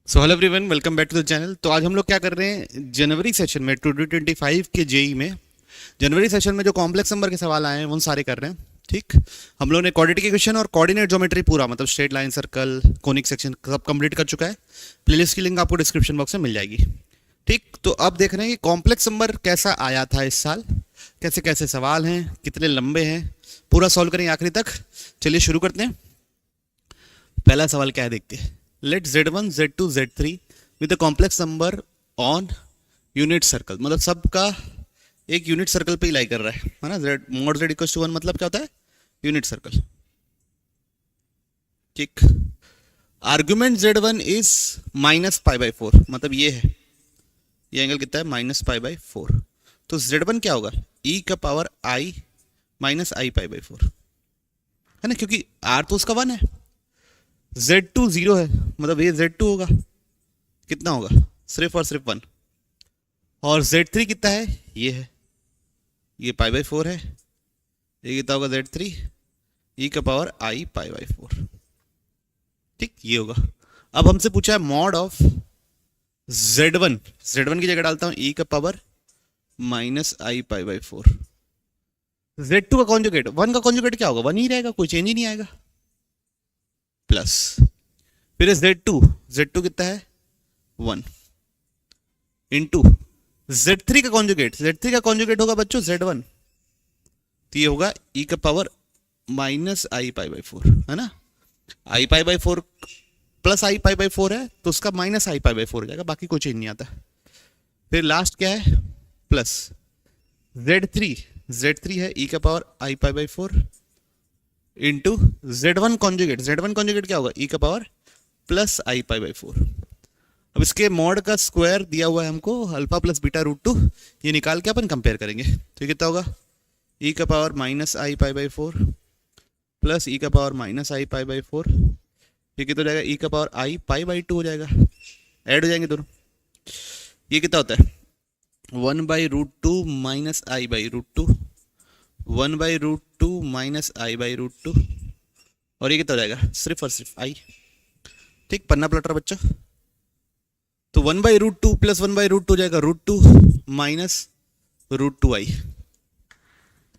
So hello everyone, welcome back to the channel. तो आज हम लोग क्या कर रहे हैं, जनवरी सेशन में 2025 के जेई में जनवरी सेशन में जो कॉम्प्लेक्स नंबर के सवाल आए हैं वो सारे कर रहे हैं। ठीक, हम लोग ने क्वाड्रेटिक इक्वेशन और कोऑर्डिनेट ज्योमेट्री पूरा मतलब straight line, circle, conic section सब कंप्लीट कर चुका है। प्लेलिस्ट की लिंक आपको डिस्क्रिप्शन बॉक्स में मिल जाएगी। ठीक, तो अब देख रहे हैं कि कॉम्प्लेक्स नंबर कैसा आया था इस साल, कैसे कैसे सवाल हैं, कितने लंबे हैं, पूरा सॉल्व करेंगे आखिरी तक। चलिए शुरू करते हैं। पहला सवाल क्या है देखते हैं। Let z1 z2 z3 with a complex number on unit circle, मतलब सबका एक यूनिट सर्कल पे ही लाई कर रहा है ना। z mod z equal to 1 मतलब क्या होता है, यूनिट सर्कल। ठीक, आर्ग्यूमेंट z1 इज -π/4, मतलब ये है, ये एंगल कितना है, -π/4। तो z1 क्या होगा, e का पावर i -i π/4 है ना, क्योंकि r तो उसका 1 है, z2 0 है, मतलब ये z2 होगा, कितना होगा, सिर्फ और सिर्फ 1। और z3 कितना है, ये है, ये π/4 है, ये कितना होगा z3, e का पावर i π/4। ठीक, ये होगा। अब हमसे पूछा है मॉड ऑफ z1 की जगह डालता हूं e का पावर -i π/4। z2 का कॉन्जुगेट, 1 का कॉन्जुगेट क्या होगा, 1 ही रहेगा, कोई चेंज ही नहीं आएगा, प्लस फिर z2 कितना है 1 इंटू z3 का कॉन्जुगेट होगा बच्चों z1, तो ये होगा e का पावर -i π/4 है ना। i π/4 प्लस i π/4 है तो उसका -i π/4 हो जाएगा, बाकी कोई चेंज नहीं आता। फिर लास्ट क्या है, प्लस z3 है e का power i π/4 into z1 conjugate क्या होगा, e का पावर प्लस i π/4। अब इसके मॉड का स्क्वायर दिया हुआ है हमको, अल्फा प्लस बीटा √2, ये निकाल के अपन कंपेयर करेंगे। तो ये कितना होगा, e का पावर -i π/4 प्लस e का पावर -i π/4, ये कितना हो जाएगा, e का पावर i π/2 हो जाएगा, ऐड हो जाएंगे दोनों। ये कितना होता है 1/√2 -i/√2, 1/√2 -i/√2, और ये कितना हो जाएगा, सिर्फ और सिर्फ i। ठीक, पन्ना पलट रहा बच्चा, तो 1/√2 प्लस 1/√2 हो जाएगा √2 -√2i।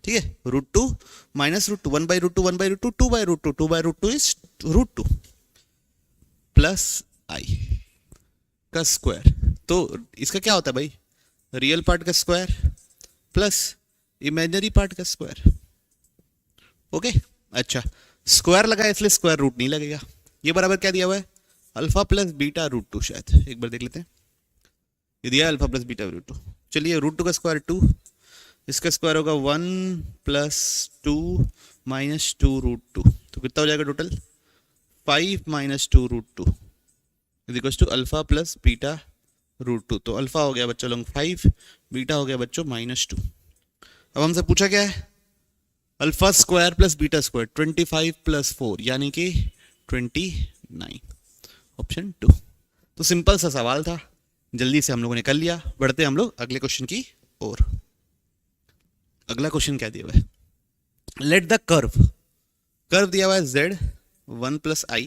ठीक है, √2 -√2, 1/√2 1/√2 2/√2, 2/√2 इज √2 प्लस i का स्क्वायर। तो इसका क्या होता है भाई, रियल पार्ट का स्क्वायर प्लस इमेजिनरी पार्ट का स्क्वायर। ओके, अच्छा स्क्वायर लगा है इसलिए स्क्वायर रूट नहीं लगेगा। ये बराबर क्या दिया हुआ है, अल्फा प्लस बीटा √2, शायद एक बार देख लेते हैं। ये दिया है अल्फा प्लस बीटा √2। चलिए √2 का स्क्वायर 2, इसका स्क्वायर होगा 1 + 2 - 2 √2, तो कितना हो जाएगा total 5 - 2 √2 is equal to alpha plus beta √2। तो अल्फा हो गया बच्चों लोग 5, बीटा हो गया बच्चों -2। अब हमसे पूछा क्या है, alpha square plus beta square 25 + 4 यानी कि 29, ऑप्शन 2। तो सिंपल सा सवाल था, जल्दी से हम लोगों ने कर लिया। बढ़ते हम लोग अगले क्वेश्चन की ओर। अगला क्वेश्चन क्या दिया हुआ है, लेट द कर्व दिया हुआ है z1 + i,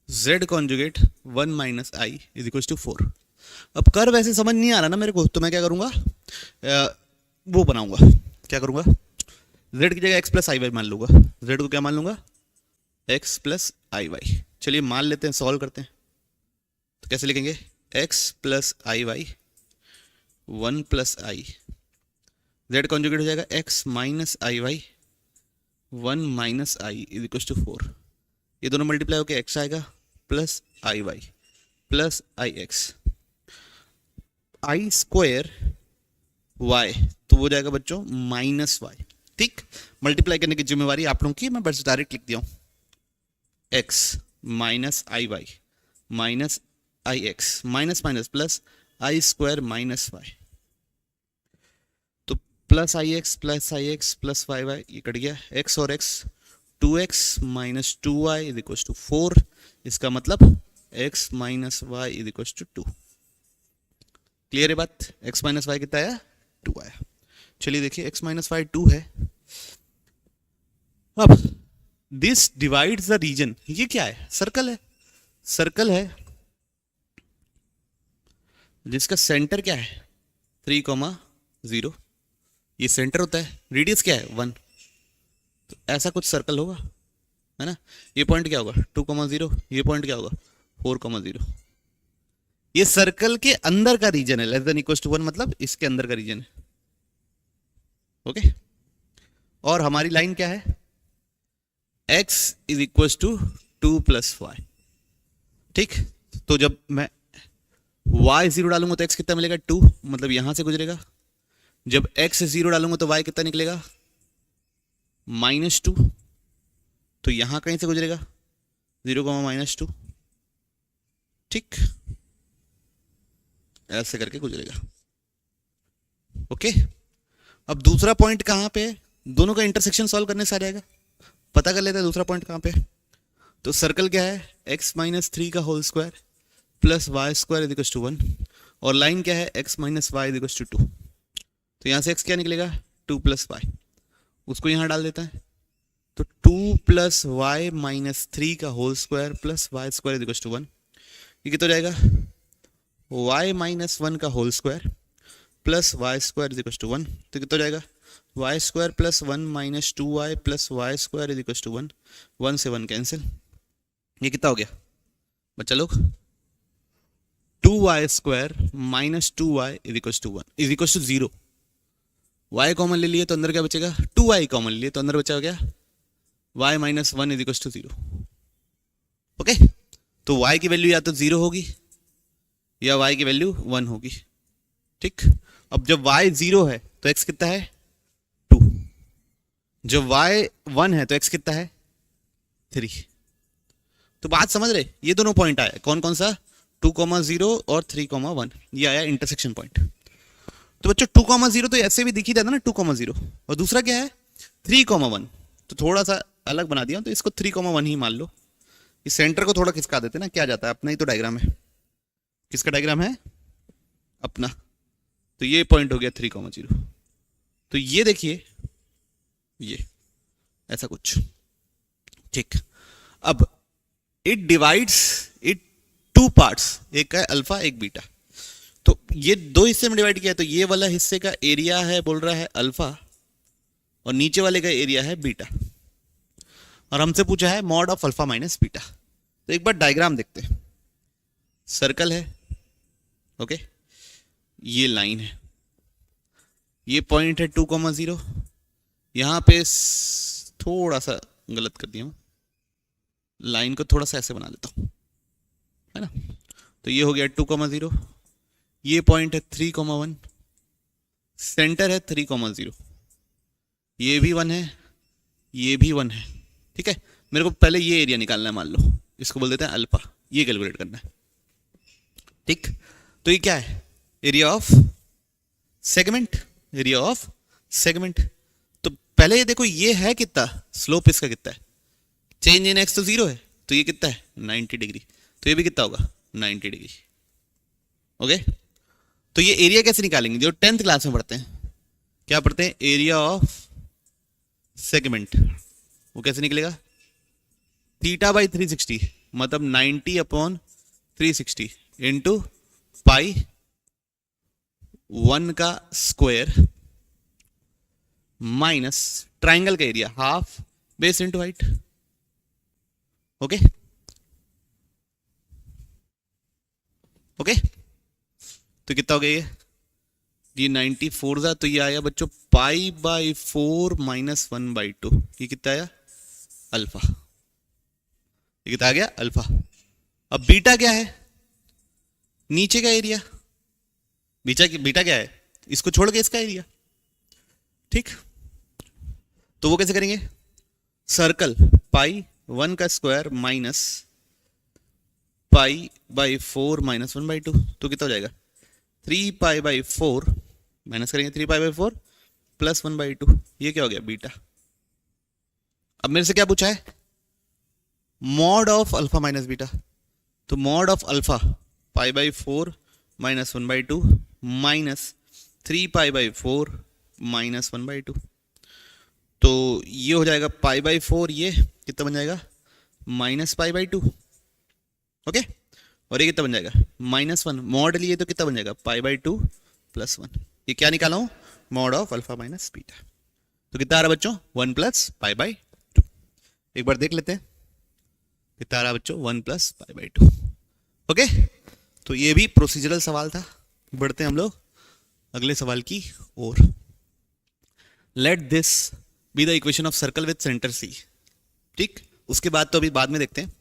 z conjugate 1 - i is equal to 4। अब कर्व ऐसे समझ नहीं आ रहा ना मेरे को, तो मैं क्या करूंगा, वो बनाऊंगा, क्या करूंगा, z की जगह x + iy मान लूंगा, z को क्या मान लूंगा, x + iy। चलिए मान लेते हैं, सॉल्व करते हैं। तो कैसे लिखेंगे, x + iy 1 + i, z conjugate हो जाएगा x - iy 1 - i is equal to 4। ये दोनों मल्टीप्लाई होकर x आएगा plus iy plus ix, i square y तो वो जाएगा बच्चों -y। ठीक, मल्टीप्लाई करने की जिम्मेवारी आप लोगों की, मैं बस डायरेक्ट लिख दिया हूँ, x - iy minus ix minus plus i square -y, तो प्लस ix प्लस y ये कट गया, x और x 2x - 2y is equal to 4, इसका मतलब x - y is equal to 2। Clear है बात, x - y कितना आया, 2 आया। चलिए देखिए x - y 2 है। अब दिस डिवाइड्स द रीजन, ये क्या है, सर्कल है, जिसका सेंटर क्या है 3,0, ये सेंटर होता है, रेडियस क्या है 1, तो ऐसा कुछ सर्कल होगा, है ना। ये पॉइंट क्या होगा 2,0, ये पॉइंट क्या होगा 4,0। ये सर्कल के अंदर का रीजन है, लेस देन इक्वल टू 1 मतलब इसके अंदर का रीजन है, ओके। और हमारी लाइन क्या है, x is equal to 2 + y, ठीक। तो जब मैं y 0 डालूंगा तो x कितना मिलेगा 2, मतलब यहां से गुजरेगा। जब x 0 डालूंगा तो y कितना निकलेगा -2, तो यहां कहीं से गुजरेगा 0, -2, ठीक, ऐसे करके गुजरेगा, ओके। अब दूसरा पॉइंट कहां पे है, दोनों का इंटरसेक्शन सॉल्व करने से आ जाएगा, पता कर लेते हैं दूसरा पॉइंट कहां पे है। तो सर्कल क्या है x - 3 का whole square plus y square equal to 1, और लाइन क्या है x - y इक्वल टू 2। तो यहाँ से x क्या निकलेगा 2 + y, उसको यहाँ डाल देता है, तो 2 + y - 3 का whole square plus y square equal to 1, ये कितना हो जाएगा y - 1 का whole square plus y square equal to 1, तो कितना हो जाएगा y square plus 1 - 2y plus y square equal to 1, 1 से 1 कैंसिल, ये कितना हो गया बच्चा लोग 2y square - 2y equal to 1 is equal to 0। y common ले लिए तो अंदर क्या बचेगा 2y कॉमन ले लिए तो अंदर बचा हो गया y - 1 is equal to 0, okay. तो y की वैल्यू या तो 0 होगी या y की वैल्यू 1 होगी, ठीक। अब जब y 0 है तो x कितना है 2, जब y 1 है तो x कितना है 3। तो बात समझ रहे, ये दोनों पॉइंट आया, कौन कौन सा 2,0 और 3,1, ये आया इंटरसेक्शन पॉइंट। तो बच्चों 2,0 तो ऐसे भी दिख ही रहता ना 2,0, और दूसरा क्या है 3,1, तो थोड़ा सा अलग बना दिया, तो इसको 3,1 ही मान लो। इस सेंटर को थोड़ा खिसका देते ना, क्या जाता है, अपना ही तो डायग्राम है, किसका डायग्राम है अपना, तो ये पॉइंट हो गया 3,0। तो ये देखिए ये ऐसा कुछ, ठीक। अब इट डिवाइड्स इट 2 पार्ट्स, एक है अल्फा एक बीटा, तो ये 2 हिस्से में डिवाइड किया, तो ये वाला हिस्से का एरिया है बोल रहा है अल्फा, और नीचे वाले का एरिया है बीटा, और हमसे पूछा है mod of alpha minus beta. तो एक बार डायग्राम देखते हैं, सर्कल है, ओके, ये लाइन है, ये पॉइंट है 2,0, यहां पे थोड़ा सा गलत कर दिया, लाइन को थोड़ा सा ऐसे बना देता हूं, है ना। तो ये हो गया 2,0, ये पॉइंट है 3,1, सेंटर है 3,0, ये भी 1 है, ये भी 1 है, ठीक है। मेरे को पहले ये एरिया निकालना है, मान लो इसको बोल देते हैं अल्फा, ये कैलकुलेट करना है, ठीक। तो ये क्या है area of segment, area of segment. तो पहले ये देखो ये है कितना, स्लोप इसका कितना है, चेंज इन एक्स तो 0 है, तो ये कितना है 90 डिग्री, तो ये भी कितना होगा 90 डिग्री, ओके। तो ये एरिया कैसे निकालेंगे, जो 10th क्लास में पढ़ते हैं, क्या पढ़ते हैं एरिया ऑफ सेगमेंट, वो कैसे निकलेगा θ/360, मतलब 90/360 इंटू पाई 1 का स्क्वायर माइनस ट्राइंगल का area half base into height, okay okay. तो कितना हो गया ये 94 था, तो ये आया बच्चों π/4 - 1/2, ये कितना आया अल्फा, ये कितना आ गया अल्फा। अब बीटा क्या है, नीचे का एरिया, बीटा क्या है, इसको छोड़ के इसका एरिया, ठीक। तो वो कैसे करेंगे, सर्कल π1 का स्क्वायर माइनस π/4 - 1/2, तो कितना हो जाएगा 3π/4 माइनस करेंगे 3π/4 प्लस 1/2, ये क्या हो गया बीटा। अब मेरे से क्या पूछा है mod of alpha minus beta, तो मॉड ऑफ अल्फा π/4 - 1/2 माइनस 3π/4 - 1/2, तो ये हो जाएगा π/4, ये कितना बन जाएगा -π/2, ओके। और ये कितना बन जाएगा -1, मॉड लिए तो कितना बन जाएगा π/2 + 1। ये क्या निकाला हूँ, mod of alpha minus beta. तो कितना आ रहा बच्चों 1 + π/2। एक बार देख लेते हैं कितना आ रहा बच्चों 1 + π/2। ओके, तो ये भी प्रोसीजरल सवाल था। बढ़ते हैं हम लोग अगले सवाल की ओर। Let this be the equation of circle with centre C. ठीक, उसके बाद तो अभी बाद में देखते हैं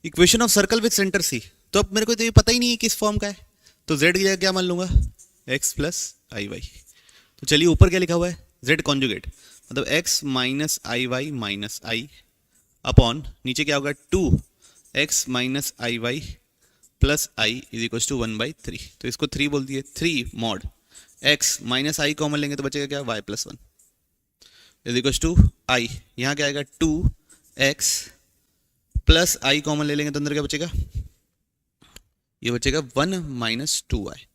equation of circle with centre C. तो अब मेरे को तो ये पता ही नहीं है किस फॉर्म का है, तो z की जगह क्या मान लूंगा x + iy। तो चलिए ऊपर क्या लिखा हुआ है z कॉन्जुगेट, मतलब x - iy - i अपॉन नीचे क्या होगा 2x - iy + i = 1/3। तो इसको 3 बोल दिए, 3 मॉड x - i कॉमन लेंगे तो बचेगा क्या y + 1 = i। यहाँ क्या आएगा 2x + i कॉमन ले लेंगे तो अंदर क्या बचेगा, ये बचेगा 1 - 2i।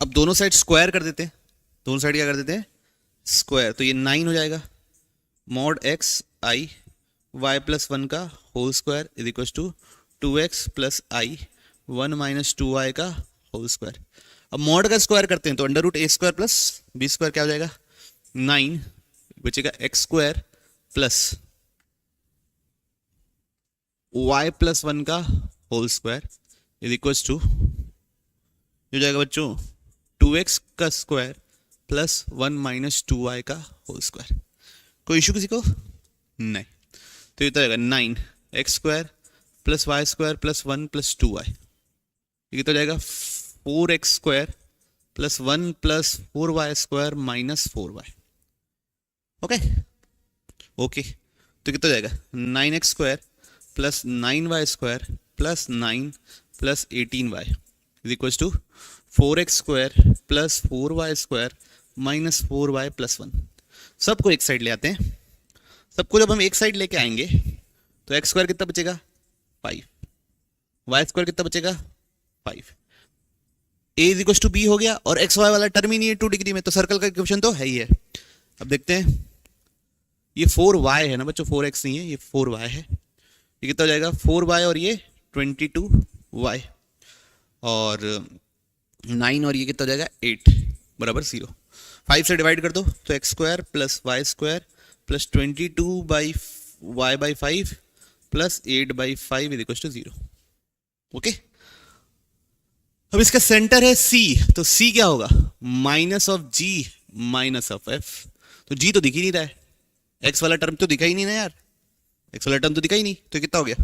अब दोनों साइड स्क्वायर कर देते हैं, दोनों साइड क्या कर देते हैं स्क्वायर, तो ये 9 हो जाएगा। मॉड x i y + 1 का whole square = 2x + i 1 - 2i का होल स्क्वायर। अब मॉड का स्क्वायर करते हैं तो √a² + b² क्या हो जाएगा 9, बचेगा x² + y + 1 का होल स्क्वायर = हो जाएगा बच्चों 2x का स्क्वायर + 1 - 2i का होल स्क्वायर। कोई इशू किसी को नहीं, तो ये तो आएगा 9x² + y² + 1 + 2i। ये तो जाएगा 4x² + 1 + 4y² - 4y। Okay okay, तो कितना जाएगा 9x² + 9y² + 9 + 18y = 4x² + 4y² - 4y + 1। सबको एक साइड ले आते हैं। सबको जब हम एक साइड लेके आएंगे तो x² कितना बचेगा 5, y² कितना बचेगा 5, a = b हो गया, और x y वाला टर्म ही नहीं है 2 डिग्री में, तो सर्कल का इक्वेशन तो है ही है। अब देखते हैं ये 4y है ना बच्चों, 4x नहीं है, ये 4y है। ये कितना हो जाएगा 4y और ये 22y और 9 और ये कितना हो जाएगा 8 = 0। 5 से डिवाइड कर दो तो x² + y² + 22/y/5 + 8/5 = 0। ओके, अब इसका सेंटर है C, तो C क्या होगा -g - f। तो g तो दिख ही नहीं रहा है, x वाला टर्म तो दिखा ही नहीं ना यार, x वाला टर्म तो दिखा ही नहीं, तो कितना हो गया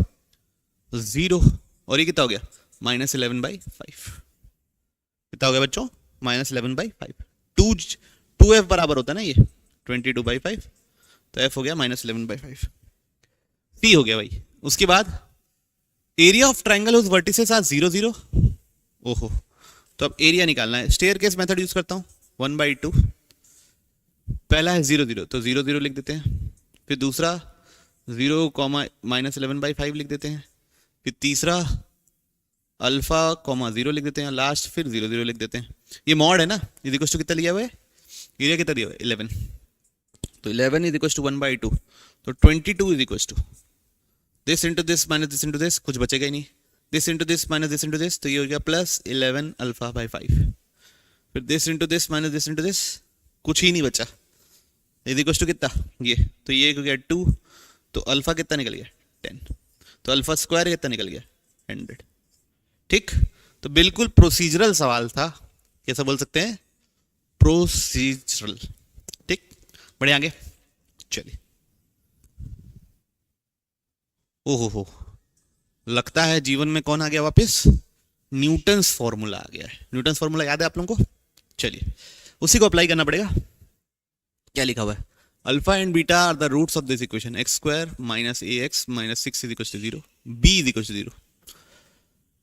0, और ये कितना हो गया -11/5। कितना हो गया बच्चों -11/5। 2f बराबर होता है ना ये 22/5, तो f हो गया -11/5। C हो गया भाई। उसके बाद area of triangle whose vertices are 0 0। ओहो, तो अब एरिया निकालना है, स्टेयरकेस मेथड यूज करता हूँ 1/2। पहला है 0 0, तो 0 0 लिख देते हैं। फिर दूसरा 0, -11/5 लिख देते हैं। फिर तीसरा अल्फा, 0 लिख देते हैं। लास्ट फिर 0 0 लिख देते हैं। ये मॉड है ना, ये कितना लिया हुआ है, एरिया कितना दिया हुआ है 11, तो 11 = 1/2, तो 22 this into this minus this into this, कुछ बचेगा ही नहीं, this into this minus this into this, तो ये हो गया +11 अल्फा/5। फिर this into this minus this into this, कुछ ही नहीं बचा, कितना ये, तो ये हो गया 2, तो अल्फा कितना निकल गया 10, तो अल्फा स्क्वायर कितना निकल गया 100। ठीक, तो बिल्कुल प्रोसीजरल सवाल था, कैसा बोल सकते हैं प्रोसीजरल। ठीक, बढ़े आगे चलिए। ओहो, लगता है जीवन में कौन आ गया वापस, न्यूटन्स फॉर्मूला आ गया है। न्यूटन्स फॉर्मूला याद है आप लोगों को, चलिए उसी को अप्लाई करना पड़ेगा। क्या लिखा हुआ है, alpha and beta are the roots of this equation, x² - ax - 6 = 0, b = 0।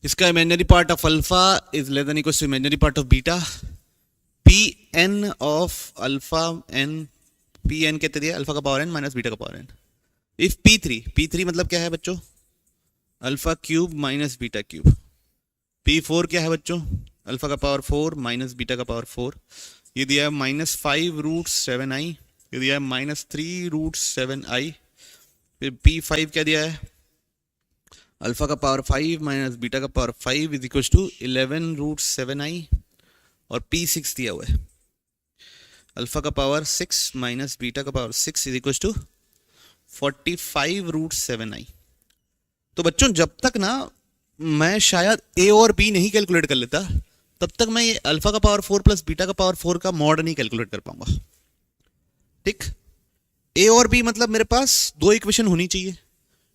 इसका imaginary part of alpha is less than equal to imaginary part of beta. Pn of alpha n, Pn कहते दिया alpha का power n - beta का power n। If P3 मतलब क्या है बच्चों, alpha cube - beta cube. P4 क्या है बच्चों, अल्फा का पावर 4 - बीटा का पावर 4। ये दिया है -5√7i, ये दिया है -3√7i। फिर P5 क्या दिया है, अल्फा का पावर 5 माइनस बीटा का power 5 is equal to 11√7i और p6 दिया हुआ है। अल्फा का पावर 6 माइनस बीटा का power 6 is equal to 45√7i। तो बच्चों जब तक ना मैं शायद ए और बी नहीं कैलकुलेट कर लेता तब तक मैं ये अल्फा का पावर 4 प्लस बीटा का पावर 4 का मॉड नहीं कैलकुलेट कर पाऊंगा। ठीक, ए और बी मतलब मेरे पास दो इक्वेशन होनी चाहिए,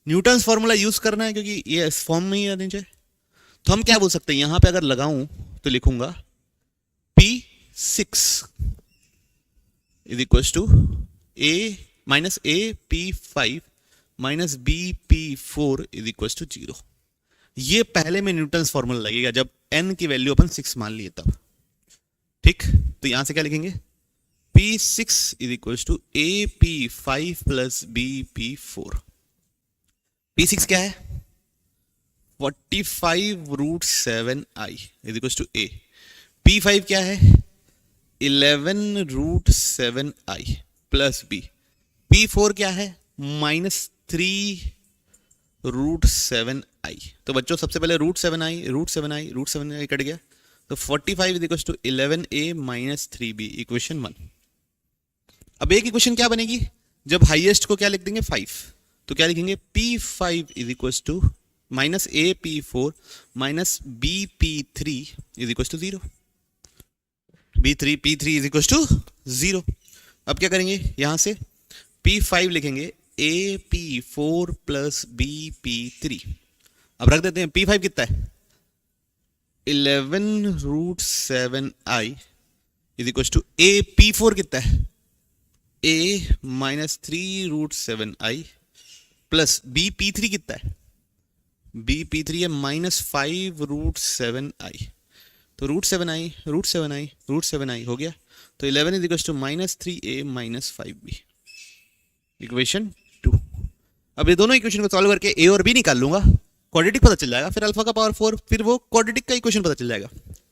न्यूटन्स फॉर्मूला यूज करना है क्योंकि ये इस फॉर्म में ही रहनी चाहिए। तो हम क्या बोल सकते हैं, यहां पे अगर लगाऊं तो लिखूंगा P6 is equal to a P5 minus P4 is equal to 0। ये पहले में न्यूटन्स फॉर्मूला लगेगा जब n की वैल्यू अपन 6 मान लिए तब। ठीक, तो यहां से क्या लिखेंगे, P6 is equal to AP5 plus BP4। P6 क्या है, 45√7i is equal to a। P5 क्या है, 11√7i प्लस b। P4 क्या है, -3√7i। तो बच्चों सबसे पहले √7i कट गया, तो 45 is equal to 11a minus 3b, equation 1। अब एक इक्वेशन क्या बनेगी, जब हाईएस्ट को क्या लिख देंगे 5, तो क्या लिखेंगे P5 is equal to minus AP4 minus BP3 is equal to 0। P3 is equal to 0। अब क्या करेंगे, यहां से P5 लिखेंगे AP4 प्लस BP3। अब रख देते हैं, P5 कितना है 11√7i is equal to a। P4 कितना है a minus 3√7i plus BP3 कितना है, BP3 है माइनस 5√7i। तो √7i हो गया, तो 11 is equal to minus 3a minus 5b, equation 2। अब ये दोनों इक्वेशन को सॉल्व करके a और b निकाल लूंगा, क्वाड्रेटिक पता चल जाएगा, फिर अल्फा का पावर 4, फिर वो क्वाड्रेटिक का इक्वेशन पता चल जाएगा,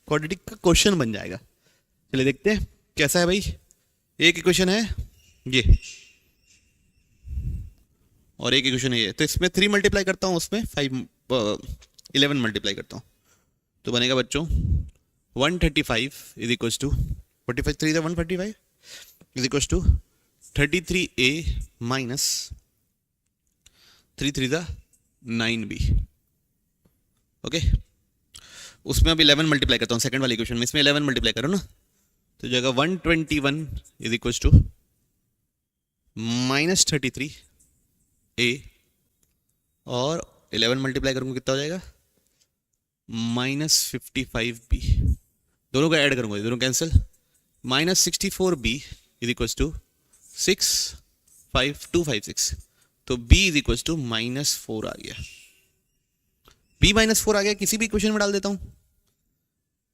क्वाड्रेटिक का क्वेश्चन बन जाएगा। चलिए देखते हैं कैसा है भाई। एक इक्वेशन है ये और एक इक्वेशन है ये, तो इसमें 3 मल्टीप्लाई करता हूँ, उसमें 11 मल्टीप्लाई करता हूँ, तो बनेगा बच्चों 135 is equal to 45 3 135 is equal to 33a minus 3 3 9b। Okay, उसमें अब 11 मल्टीप्लाई करता हूँ, सेकंड वाली इक्वेशन में इसमें 11 मल्टीप्लाई करो ना, तो जाएगा 121 is equal to minus 33a और 11 मल्टीप्लाई करूँगा कितना हो जाएगा माइनस 55b। दोनों को ऐड करूँगा, दोनों cancel, minus 64b is equal to 65256, तो b इज इक्वल टू -4 आ गया। b -4 आ गया, किसी भी इक्वेशन में डाल देता हूँ।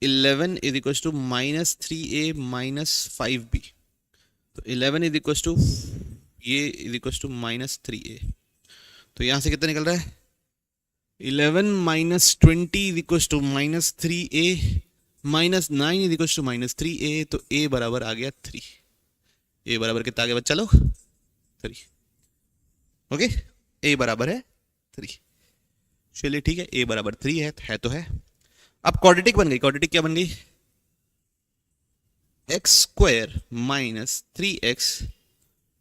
11 is equal to minus 3a minus 5b, तो 11 इज इक्वल टू ये is equal to minus 3a, तो यहाँ से कितना निकल रहा है 11 minus 20 is equal to minus 3a minus 9 is equal to minus 3a, तो a बराबर आ गया 3। a बराबर कितना आ गया बच्चा लोग 3। ओके, a बराबर है 3। चलिए ठीक है, a बराबर 3 है तो है। अब क्वाड्रेटिक बन गई, क्वाड्रेटिक क्या बन गई, x² minus 3x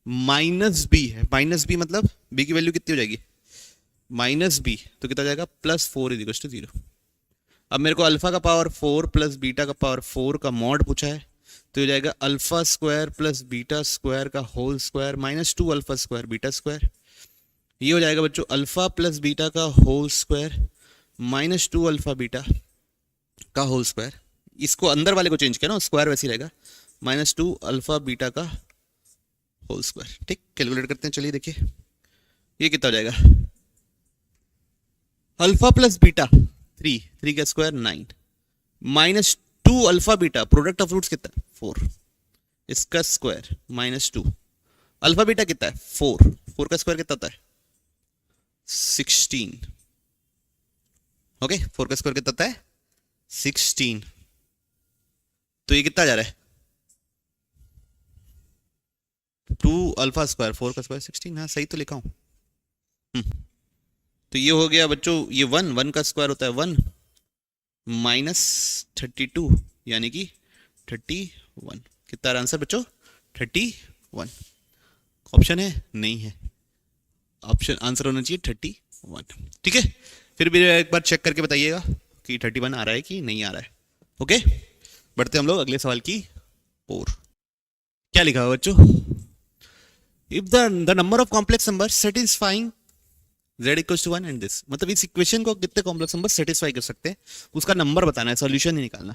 minus b है, माइनस b मतलब b की वैल्यू कितनी हो जाएगी माइनस b, तो कितना जाएगा +4 इज इक्वल टू 0। अब मेरे को अल्फा का पावर 4 प्लस बीटा का पावर 4 का मॉड पूछा है, तो हो जाएगा alpha square plus beta square का whole square minus 2 alpha square beta square. ये हो जाएगा बच्चों अल्फा प्लस बीटा का whole square minus 2 alpha beta का होल स्क्वायर। इसको अंदर वाले को चेंज किया ना, स्क्वायर वैसे ही रहेगा, माइनस 2 अल्फा बीटा का होल स्क्वायर। ठीक, कैलकुलेट करते हैं, चलिए देखिए ये कितना हो जाएगा, अल्फा प्लस बीटा 3 का square 9 minus 2 alpha beta product of roots कितना 4, इसका स्क्वायर माइनस 2 अल्फा बीटा कितना है 4 का स्क्वायर कितना होता है 16। ओके, 4 का स्क्वायर कितना होता है 16, तो ये कितना जा रहा है 2 अल्फा स्क्वायर 4 का स्क्वायर 16। हाँ सही तो लिखा हूं। तो ये हो गया बच्चों, ये 1 का स्क्वायर होता है 1 माइनस 32 यानी कि 31। कितना आंसर बच्चों? 31। ऑप्शन है? नहीं है। ऑप्शन आंसर होना चाहिए 31। ठीक है, फिर भी एक बार चेक करके बताइएगा कि 31 आ रहा है कि नहीं आ रहा है। ओके, बढ़ते हम लोग अगले सवाल की ओर। क्या लिखा हुआ बच्चों? If the number of complex number satisfying z equal to 1 and this, मतलब इस इक्वेशन को कितने कॉम्प्लेक्स नंबर सेटिस्फाई कर सकते हैं उसका नंबर बताना है, सॉल्यूशन ही निकालना।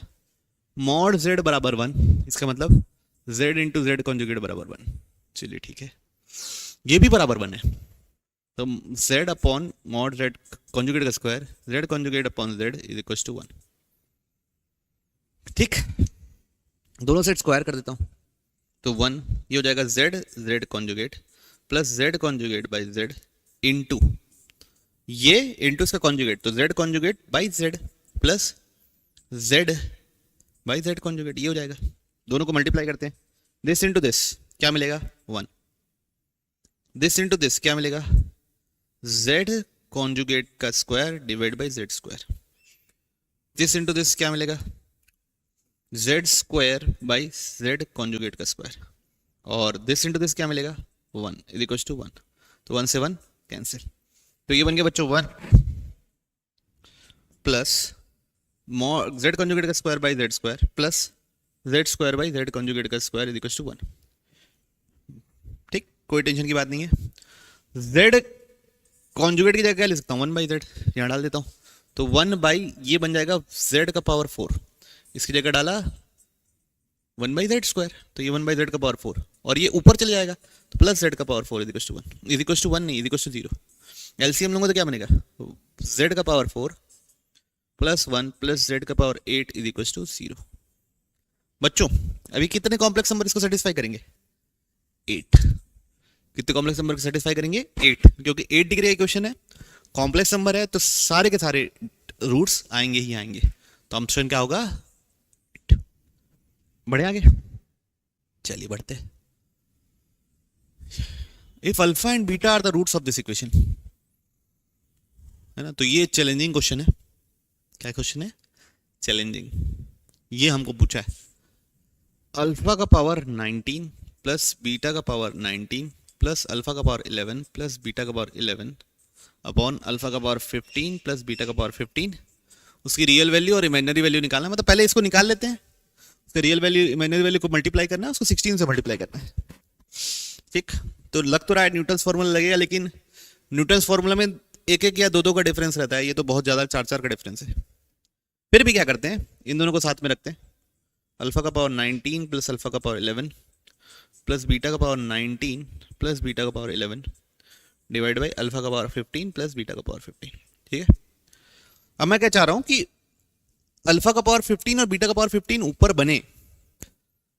मॉड z बराबर 1, इसका मतलब z इंटू जेड कॉन्जुगेट बराबर 1। चलिए ठीक है, ये भी बराबर 1 है, तो z upon mod z conjugate का square z conjugate upon z is equal to 1। ठीक, दोनों साइड स्क्वायर कर देता हूँ, तो 1 ये हो जाएगा z conjugate plus z conjugate by z into ये इंटू इसका कॉन्जुगेट, तो z conjugate by z plus z by z conjugate, ये हो जाएगा। दोनों को मल्टीप्लाई करते हैं, दिस इंटू दिस क्या मिलेगा 1, दिस इंटू दिस क्या मिलेगा z कॉन्जुगेट का square divide by z square, this into this क्या मिलेगा z square by z conjugate का स्क्वायर, और दिस इंटू दिस क्या मिलेगा 1 इज इक्वल टू 1, तो 1 से 1 कैंसिल, तो ये बन गया बच्चों 1 प्लस z कॉन्जुगेट का square by z square plus z square by z conjugate का स्क्वायर इज इक्वल टू 1। ठीक, कोई टेंशन की बात नहीं है। z कॉन्जुगेट की जगह क्या ले सकता हूँ 1 बाई जेड, यहाँ डाल देता हूँ, तो 1 बाई ये बन जाएगा z का पावर 4, इसकी जगह डाला 1 बाई जेड स्क्वायर, तो ये 1 बाई जेड का पावर 4 और ये ऊपर चले जाएगा, तो प्लस z का power 4 is equal to 1, is equal to 1 नहीं इज इक्वल टू 0। एलसीएम लूंगा तो क्या बनेगा z का पावर 4 प्लस 1 प्लस z का पावर 8 इज इक्वल टू 0। बच्चों अभी कितने कॉम्प्लेक्स नंबर इसको सेटिस्फाई करेंगे 8, कितने कॉम्प्लेक्स नंबर को सेटिस्फाई करेंगे 8, क्योंकि 8 डिग्री का क्वेश्चन है, कॉम्प्लेक्स नंबर है तो सारे के सारे रूट्स आएंगे ही आएंगे, तो ऑप्शन क्या होगा 8। बढ़े आगे, चलिए बढ़ते। If alpha and beta are the roots of this equation, है ना, तो ये चैलेंजिंग क्वेश्चन है। क्या क्वेश्चन है? चैलेंजिंग। ये हमको पूछा है अल्फा का पावर 19 प्लस बीटा का पावर 19 प्लस अल्फा का पावर 11 प्लस बीटा का पावर 11 अपॉन अल्फा का पावर 15 प्लस बीटा का पावर 15, उसकी रियल वैल्यू और इमेजिनरी वैल्यू निकालना है। मतलब पहले इसको निकाल लेते हैं, उसके रियल वैल्यू इमेजिनरी वैल्यू को मल्टीप्लाई करना है, उसको 16 से मल्टीप्लाई करना है। ठीक, तो लग तो रहा है न्यूटन्स फॉर्मूला लगेगा, लेकिन न्यूटन्स फॉर्मूला में एक एक या दो दो का डिफरेंस रहता है, ये तो बहुत ज़्यादा 4 4 का डिफरेंस है। फिर भी क्या करते हैं, इन दोनों को साथ में रखते हैं, अल्फा का पावर 19 प्लस अल्फा का पावर 11 प्लस बीटा का पावर 19 प्लस बीटा का पावर 11 डिवाइड बाई अल्फा का पावर 15 प्लस बीटा का पावर 15। ठीक है, अब मैं क्या चाह रहा हूं कि अल्फा का पावर 15 और बीटा का पावर 15 ऊपर बने,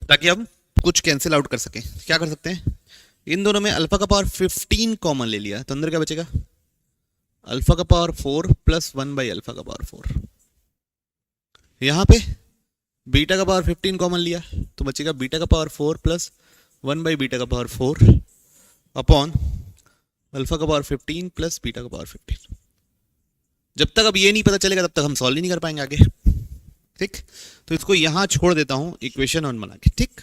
ताकि हम कुछ कैंसिल आउट कर सकें। क्या कर सकते हैं, इन दोनों में अल्फा का पावर 15 कॉमन ले लिया, तो अंदर क्या बचेगा अल्फा का पावर 4 प्लस 1 बाई अल्फा का पावर 4। यहां पे बीटा का पावर 15 कॉमन लिया, तो बचेगा बीटा का पावर 4 प्लस 1 बाई बीटा का पावर 4 अपॉन अल्फा का पावर 15 प्लस बीटा का पावर 15। जब तक अब ये नहीं पता चलेगा तब तक हम सॉल्व ही नहीं कर पाएंगे आगे। ठीक, तो इसको यहां छोड़ देता हूं इक्वेशन 1 बना के। ठीक,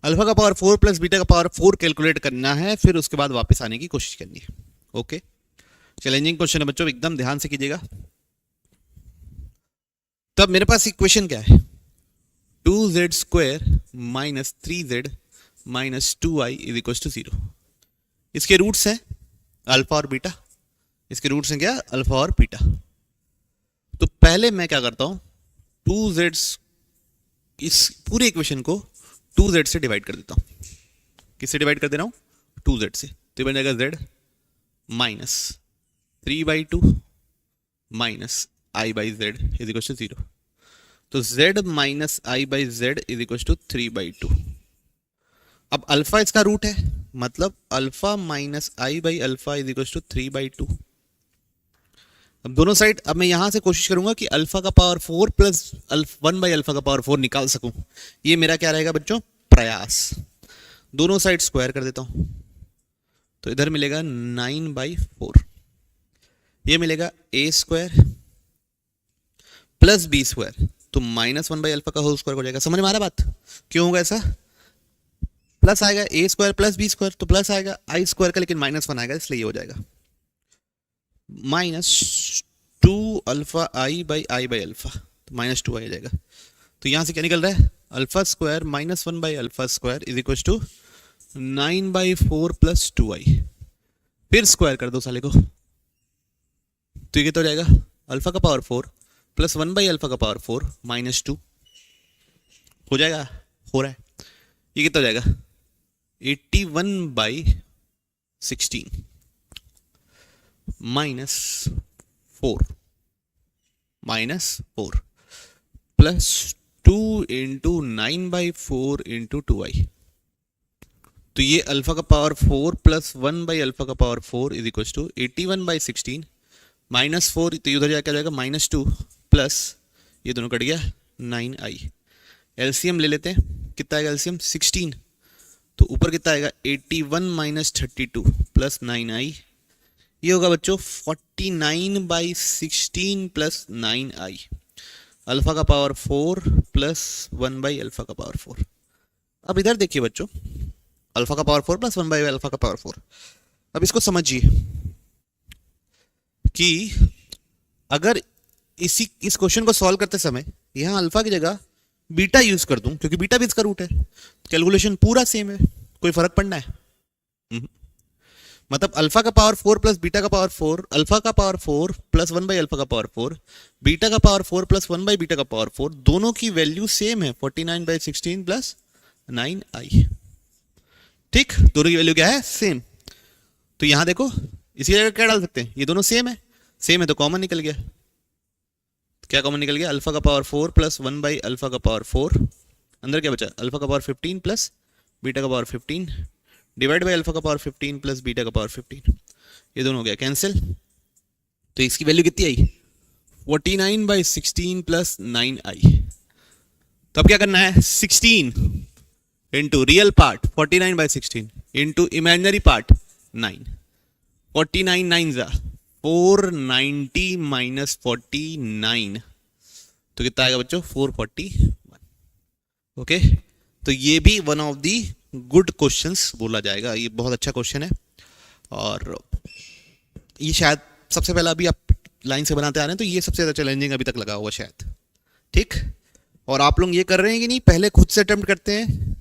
अल्फा का पावर 4 प्लस बीटा का पावर 4 कैलकुलेट करना है, फिर उसके बाद वापस आने की कोशिश करनी है। ओके, चैलेंजिंग क्वेश्चन है बच्चों, एकदम ध्यान से कीजिएगा। तब मेरे पास इक्वेशन क्या है 2z square minus 3z minus 2i is equal to 0। इसके रूट्स हैं अल्फा और बीटा, इसके रूट्स हैं क्या अल्फा और बीटा। तो पहले मैं क्या करता हूं 2z, इस पूरे इक्वेशन को 2z से डिवाइड कर देता हूं। किससे डिवाइड कर दे रहा हूं 2z से, तो बन जाएगा z minus 3/2 minus i by z is equal to 0। तो z minus i by z is equal to 3/2। अब अल्फा इसका रूट है, मतलब alpha minus i by alpha is equal to 3/2। अब दोनों साइड, अब मैं यहां से कोशिश करूंगा कि अल्फा का पावर 4 प्लस 1 बाई अल्फा का पावर 4 निकाल सकूं। ये मेरा क्या रहेगा बच्चों प्रयास। दोनों साइड स्क्वायर कर देता हूं, तो इधर मिलेगा 9/4 ये मिलेगा ए स्क्वायर प्लस बी स्क्वायर, तो -1/α का होल स्क्वायर हो जाएगा। समझ में आ रहा बात? क्यों होगा ऐसा? प्लस आएगा ए स्क्वायर प्लस बी स्क्वायर, तो प्लस आएगा आई स्क्वायर का, लेकिन -1 आएगा, इसलिए ये हो जाएगा -2 α तो -2 आ जाएगा। तो यहां से क्या निकल रहा है? Alpha square -1/α square is equal to 9/4 + 2i। फिर स्क्वायर कर दो साले को, तो ये कितना हो जाएगा? अल्फा का पावर 4 प्लस 1/α का पावर 4 -2 हो जाएगा, हो रहा है। ये कितना हो जाएगा? 81/16 -4 प्लस 2 इंटू 9/4 इंटू 2i। तो ये अल्फा का पावर 4 प्लस 1/α का पावर 4 इज इक्वल टू 81/16 -4, तो उधर जाकर आ जाएगा -2 प्लस ये दोनों कट गया 9i। एलसीएम ले लेते हैं, कितना आएगा एलसीएम? 16, तो ऊपर कितना आएगा? 81 - 32 प्लस 9i। ये होगा बच्चों 49/16 प्लस 9i। अल्फा का पावर 4 प्लस 1/α का पावर 4। अब इधर देखिए बच्चों, अल्फा का पावर 4 प्लस 1/α का पावर 4। अब इसको समझिए कि अगर इस क्वेश्चन को सॉल्व करते समय यहां अल्फा की जगह बीटा यूज कर दूं, क्योंकि बीटा भी इसका रूट है, कैलकुलेशन पूरा सेम है, कोई फर्क पड़ना है? मतलब अल्फा का पावर 4 प्लस बीटा का पावर 4, अल्फा का पावर 4 प्लस 1/α का पावर 4, बीटा का पावर 4 प्लस 1/बीटा का पावर 4, दोनों की वैल्यू सेम है 49/16 प्लस 9i। ठीक, दोनों की वैल्यू क्या है? सेम। तो यहां देखो, इसी जगह क्या डाल सकते हैं? ये दोनों सेम है, सेम है तो कॉमन निकल गया। क्या कॉमन निकल गया? अल्फा का पावर 4 प्लस 1/α का पावर 4, अंदर क्या बचा? अल्फा का पावर 15 प्लस बीटा का पावर 15 डिवाइड बाई अल्फा का पावर 15 प्लस बीटा का पावर 15। ये दोनों हो गया कैंसिल, तो इसकी वैल्यू कितनी आई? 49/16 प्लस 9i। तो अब क्या करना है? 16 into real part 49/16 into imaginary part 9, 49 9 490 minus 49, तो कितना आएगा बच्चों? 441। ओके, तो ये भी one of the good questions बोला जाएगा, ये बहुत अच्छा क्वेश्चन है। और ये शायद सबसे पहला अभी आप लाइन से बनाते आ रहे हैं, तो ये सबसे ज़्यादा चैलेंजिंग अभी तक लगा हुआ शायद। ठीक, और आप लोग ये कर रहे हैं कि नहीं? पहले खुद से अटेम्प्ट करते हैं,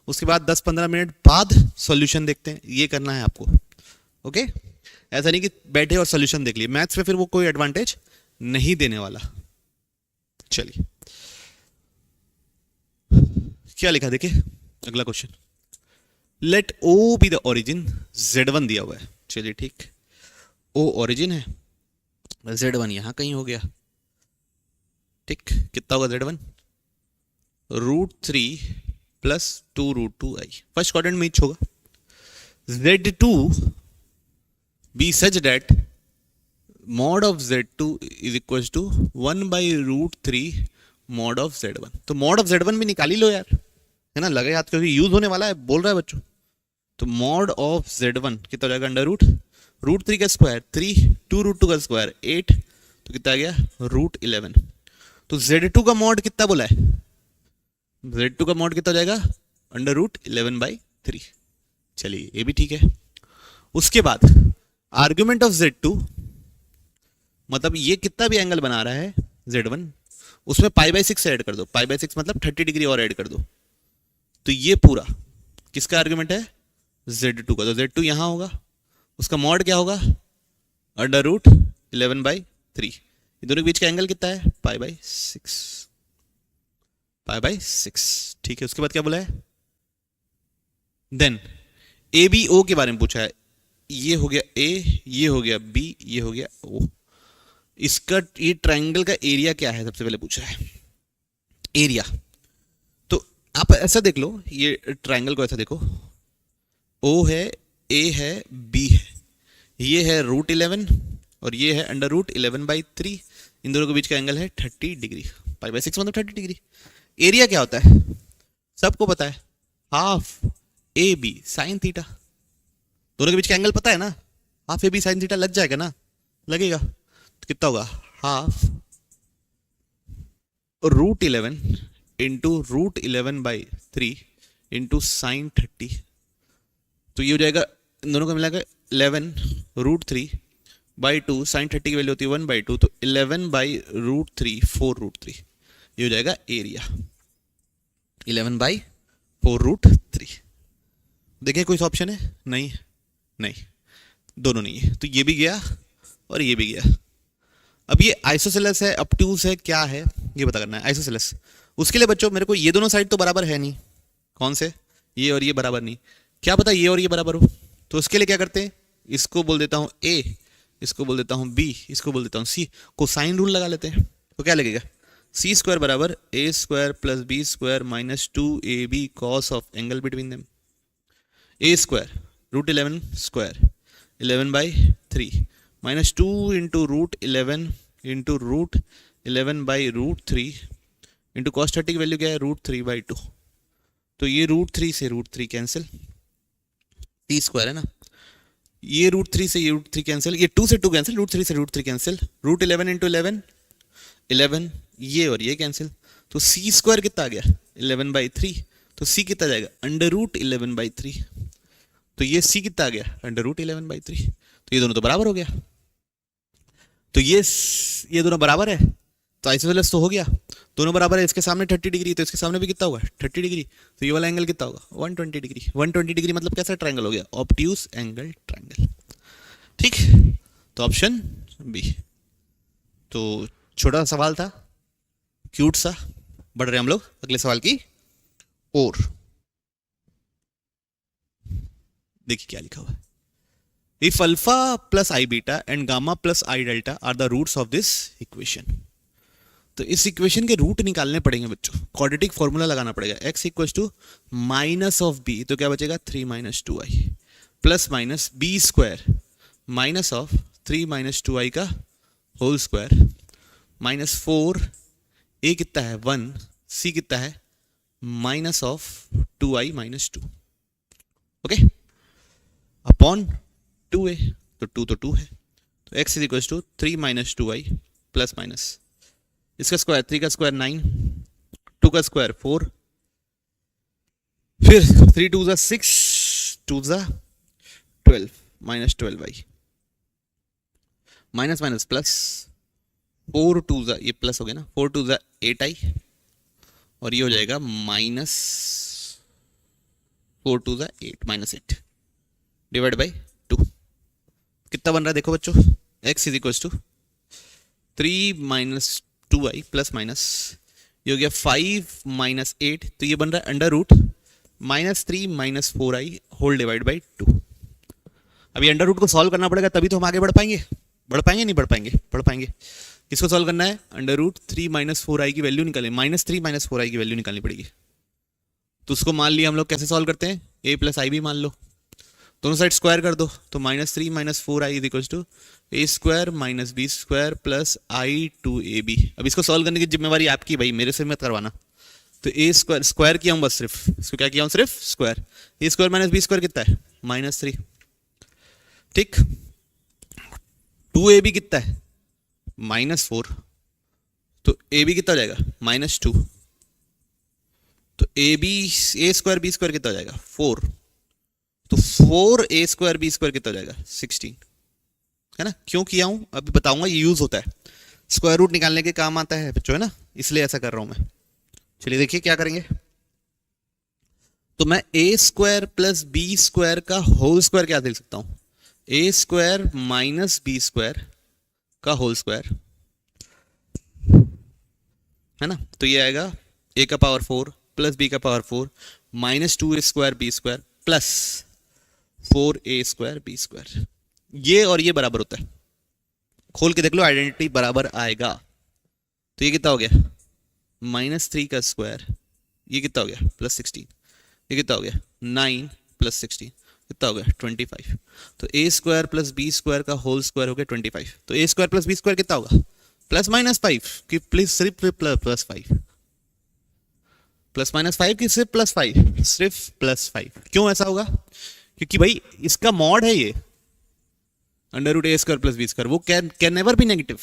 उसके बाद 10-15 मिनट बाद सॉल्यूशन देखते हैं, ये करना है आपको। ओके, ऐसा नहीं कि बैठे और सॉल्यूशन देख लिए, मैथ्स में फिर वो कोई एडवांटेज नहीं देने वाला। चलिए क्या लिखा देखिए अगला question. Let O be the origin, Z1 दिया हुआ है। चलिए ठीक, ओ ओरिजिन है, Z1 यहां कहीं हो गया। ठीक, कितना होगा Z1? √3 plus 2√2i। First quadrant में ईच होगा। Z2 be such that mod of Z2 is equals to 1/√3 mod of Z1। तो mod of Z1 भी निकाल ही लो यार, है ना, लगे हाथ, क्योंकि यूज होने वाला है, बोल रहा है बच्चों। तो mod of Z1 कितना हो जाएगा? √3 का स्क्वायर 3, 2√2 का स्क्वायर 8, तो कितना आ गया? √11। तो Z2 का mod कितना बोला है? Z2 का mod कितना हो जाएगा? √11/3। चलिए ये भी ठीक है। उसके बाद आर्ग्यूमेंट ऑफ Z2, मतलब ये कितना भी एंगल बना रहा है Z1, उसमें π/6 ऐड कर दो। π/6 मतलब 30 डिग्री और ऐड कर दो। तो ये पूरा किसका आर्ग्यूमेंट है? Z2 का। तो Z2 यहां होगा, उसका मॉड क्या होगा? √11/3। ये दोनों के बीच का एंगल कितना है? π/6। π/6 ठीक है। उसके बाद क्या बोला है? देन ABO के बारे में पूछा है। ये हो गया A, ये हो गया B, ये हो गया O। इसका ये ट्रायंगल का एरिया क्या है सबसे पहले पूछा है, एरिया। तो आप ऐसा देख लो, ये ट्रायंगल को ऐसा देखो, O है, A है, B है, ये है √11 और ये है √11/3। इन दोनों के बीच का एंगल है 30 डिग्री। π/6 मतलब 30 डिग्री। एरिया क्या होता है सबको पता है, हाफ AB sin थीटा। दोनों के बीच का एंगल पता है ना, हाफ AB sin थीटा लग जाएगा ना, लगेगा। तो कितना होगा, हाफ √11 इंटू √11/3 इंटू साइन 30। तो ये हो जाएगा, इन दोनों का मिला के 11√3/2, साइन 30 की वैल्यू होती है 1/2, तो 11/√3 4√3, ये हो जाएगा एरिया 11/4√3। देखिए कोई ऑप्शन है, नहीं नहीं, दोनों नहीं है, तो ये भी गया और ये भी गया। अब ये आइसोसेलेस है, ऑब्ट्यूज है, क्या है ये पता करना है। आइसोसेलेस, उसके लिए बच्चों मेरे को ये दोनों साइड तो बराबर है नहीं, कौन से, ये और ये बराबर नहीं, क्या पता ये और ये बराबर हो, तो उसके लिए क्या करते हैं, इसको बोल देता हूँ ए, इसको बोल देता हूँ बी, इसको बोल देता हूँ सी, कोसाइन रूल लगा लेते हैं। तो क्या लगेगा, सी स्क्वायर बराबर A square plus B square minus 2ab cos of angle between them. A square √11 square 11/3 minus 2 into √11 into √11/√3 into cos 30 की वैल्यू क्या है, √3/2। तो ये √3 से √3 कैंसिल, टी स्क्वायर है ना, ये √3 से ये √3 कैंसिल, ये 2 से 2 कैंसिल, √3 से √3 कैंसिल, √11 इंटू 11 11, ये और ये कैंसिल, तो सी स्क्वायर कितना आ गया 11/3, तो सी कितना जाएगा √11/3, तो ये सी कितना आ गया √11/3, तो ये दोनों तो बराबर हो गया। तो ये दोनों बराबर है, तो आइसोसेलेस तो हो गया, दोनों बराबर है, इसके सामने 30 डिग्री, तो इसके सामने भी कितना होगा 30 डिग्री, तो ये वाला एंगल कितना होगा 120 डिग्री। 120 डिग्री मतलब कैसा ट्रायंगल हो गया, ऑब्ट्यूज एंगल ट्रायंगल। ठीक, तो ऑप्शन बी। तो छोटा सवाल था, क्यूट सा। बढ़ रहे हम लोग अगले सवाल की ओर। देखिए क्या लिखा हुआ है, if alpha plus i beta and gamma plus i delta are the roots of this equation. तो इस इक्वेशन के रूट निकालने पड़ेंगे बच्चों, क्वाड्रेटिक फॉर्मूला लगाना पड़ेगा, x equal to minus of b, तो क्या बचेगा 3 - 2i plus minus b square minus of 3 - 2i का होल स्क्वायर माइनस 4, ए कितना है 1, सी कितना है minus of 2i - 2, okay, upon 2a, तो 2 तो 2 है, तो x is equal to 3 - 2i plus minus इसका स्क्वायर 3 का स्क्वायर 9, 2 का स्क्वायर 4, फिर 3 2 ज़ा 6, 2 ज़ा 12 minus 12i minus minus plus 4 2 ज़ा, ये प्लस हो गया ना, 4 2 ज़ा 8i और ये हो जाएगा माइनस 4 2 ज़ा 8 माइनस 8 डिवाइड बाई 2, कितना बन रहा है देखो बच्चों, x is equal to 3 - 2i plus minus, ये हो गया 5 - 8, तो ये बन रहा है under root -3 - 4i whole divide by 2। अभी अंडर रूट को सॉल्व करना पड़ेगा, तभी तो हम आगे बढ़ पाएंगे, नहीं बढ़ पाएंगे, बढ़ पाएंगे। किसको सॉल्व करना है, अंडर रूट 3 - 4i की वैल्यू निकालें, -3 - 4i की वैल्यू निकालनी पड़ेगी। तो उसको मान लिया हम लोग, कैसे सॉल्व करते हैं, a प्लस आई भी मान लो, दोनों साइड स्क्वायर कर दो, तो -3 - 4i is equal to a square minus b square plus i two a b. अब इसको सॉल्व करने की जिम्मेवारी आपकी भाई, मेरे से मत करवाना। तो ए स्क्वायर स्क्वायर किया हूँ बस, सिर्फ इसको क्या किया हूँ, सिर्फ स्क्वायर, ए स्क्वायर माइनस बी स्क्वायर कितना है -3, ठीक, 2ab कितना है -4, तो ab कितना हो जाएगा -2, तो ए स्क्वायर बी स्क्वायर कितना हो जाएगा 4, तो 4a स्क्वायर बी स्क्वायर कितना हो जाएगा 16, है ना। क्यों किया हूं अभी बताऊंगा, ये यूज होता है, स्क्वायर रूट निकालने के काम आता है बच्चों, है ना, इसलिए ऐसा कर रहा हूं मैं। चलिए देखिए क्या करेंगे, तो मैं a square plus B square का होल स्क्वायर क्या देख सकता हूं, a square minus b square का होल स्क्वायर, है ना, तो ये आएगा a का पावर 4 प्लस b का power 4 minus 2a square b square plus 4a square b square, ये और ये बराबर होता है, खोल के देख लो आइडेंटिटी बराबर आएगा। तो ये कितना हो गया -3 का स्क्वायर, ये कितना हो गया +16, ये कितना हो गया 9 + 16 कितना हो गया 25, तो a square plus B square का होल स्क्वायर हो गया 25, तो a square plus B square कितना होगा +-5 कि प्लीज सिर्फ +5, +-5 की सिर्फ +5, सिर्फ +5, क्यों ऐसा होगा, क्योंकि भाई इसका मॉड है ये, अंडर रूट ए स्क्वायर प्लस बी स्क्वायर, वो कैन नेवर बी नेगेटिव,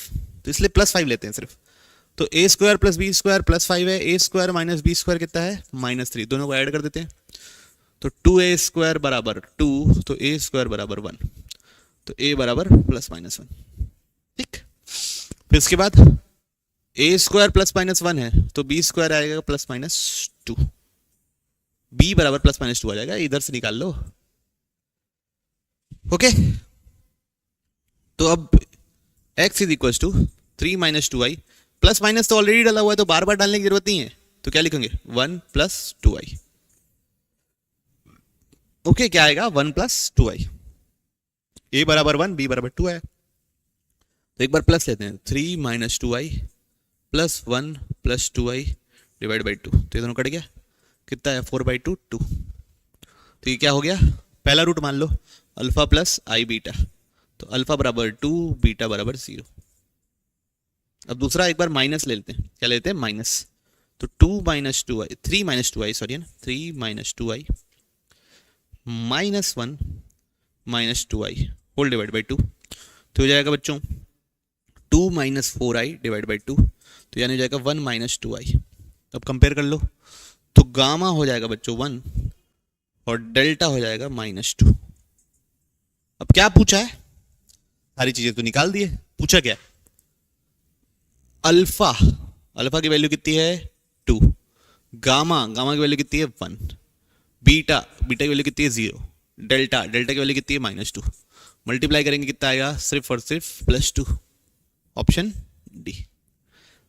तो इसलिए प्लस 5 लेते हैं सिर्फ। तो ए स्क्वायर प्लस बी स्क्वायर +5 है, ए स्क्वायर माइनस बी स्क्वायर कितना है -3, दोनों को ऐड कर देते हैं। तो 2a स्क्वायर बराबर 2, तो a स्क्वायर बराबर 1, तो a बराबर +-1। ठीक, फिर इसके बाद a स्क्वायर +-1 है तो b स्क्वायर आएगा +-2, b बराबर +-2 आ जाएगा, इधर से निकाल लो। ओके, तो अब x is equal to 3 - 2i, plus minus तो ऑलरेडी डाला हुआ है तो बार बार डालने की जरूरत नहीं है, तो क्या लिखेंगे 1 + 2i। ओके, क्या आएगा 1 + 2i, a बराबर 1 b बराबर 2 है, तो एक बार प्लस लेते हैं, 3 - 2i + 1 + 2i डिवाइड बाई 2, तो ये दोनों कट गया, कितना है 4/2 2। तो ये क्या हो गया, पहला रूट मान लो अल्फा प्लस आई बीटा, तो अल्फा बराबर 2 बीटा बराबर 0। अब दूसरा एक बार माइनस ले लेते हैं, क्या लेते हैं माइनस, तो 3 - 2i सॉरी ना, 3 - 2i -1 - 2i whole divide by 2, तो हो जाएगा बच्चों 2 - 4i डिवाइड बाई 2, तो यानी हो जाएगा 1 - 2i। अब कंपेयर कर लो, तो गामा हो जाएगा बच्चों 1 और डेल्टा हो जाएगा -2। अब क्या पूछा है, सारी चीजें तो निकाल दिए, पूछा क्या, अल्फा की वैल्यू कितनी है 2, गामा की वैल्यू कितनी है 1, बीटा की वैल्यू कितनी है 0, डेल्टा की वैल्यू कितनी है -2, मल्टीप्लाई करेंगे कितना आएगा सिर्फ और सिर्फ +2, ऑप्शन डी।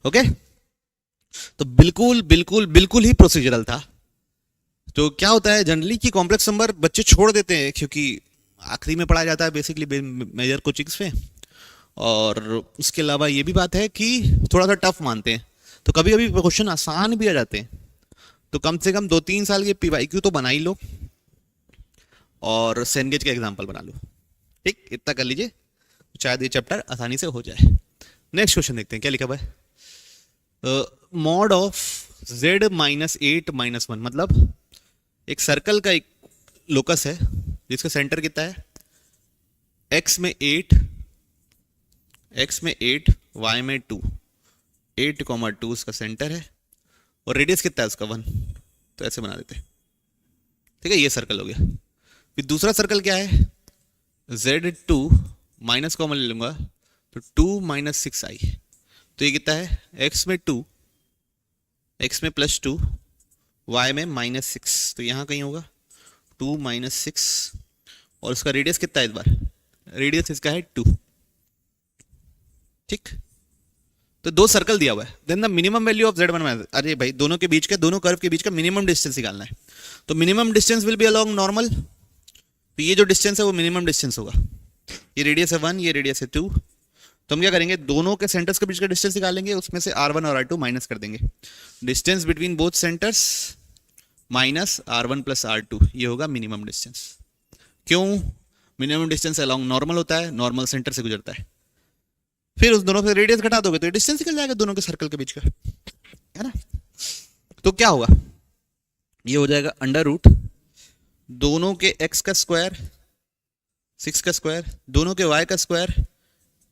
ओके, तो बिल्कुल ही प्रोसीजरल था। तो क्या होता है जनरली कि कॉम्प्लेक्स नंबर बच्चे छोड़ देते हैं क्योंकि आखिरी में पढ़ाया जाता है बेसिकली मेजर कोचिंग्स में, और उसके अलावा ये भी बात है कि थोड़ा सा टफ मानते हैं, तो कभी कभी क्वेश्चन आसान भी आ जाते हैं, तो कम से कम 2-3 साल के PYQ तो बना ही लो और सेनगेज का एग्जाम्पल बना लो। ठीक, इतना कर लीजिए, शायद ये चैप्टर आसानी से हो जाए। नेक्स्ट क्वेश्चन देखते हैं क्या लिखा हुआ है, मॉड ऑफ z -8 - 1, मतलब एक सर्कल का एक लोकस है जिसका सेंटर कितना है x में 8, y में 2, 8,2 उसका सेंटर है और रेडियस कितना है उसका 1, तो ऐसे बना देते हैं। ठीक है, ये सर्कल हो गया। फिर दूसरा सर्कल क्या है, z2 माइनस कॉमन ले लूंगा तो 2 - 6i, तो ये कितना है x में 2, x में +2, y में -6, तो यहाँ कहीं होगा 2 - 6, और उसका रेडियस कितना है, इस बार रेडियस इसका है 2। ठीक, तो दो सर्कल दिया हुआ है, then the minimum value of z1 - अरे भाई दोनों कर्व के बीच का मिनिमम डिस्टेंस निकालना है, तो minimum distance will be along normal, तो ये जो डिस्टेंस है वो मिनिमम डिस्टेंस होगा, ये रेडियस है 1, ये रेडियस है 2, तो हम क्या करेंगे दोनों के सेंटर्स के बीच का डिस्टेंस निकालेंगे, उसमें से r1 और r2 माइनस कर देंगे, distance between both centres minus r1 + r2, ये होगा मिनिमम डिस्टेंस। क्यों, मिनिमम डिस्टेंस अलोंग नॉर्मल होता है, नॉर्मल सेंटर से गुजरता है, फिर उस दोनों से रेडियस घटा दोगे तो डिस्टेंस निकल जाएगा दोनों के सर्कल के बीच का, है ना। तो क्या होगा, ये हो जाएगा अंडर रूट दोनों के x का स्क्वायर 6 का स्क्वायर, दोनों के y का स्क्वायर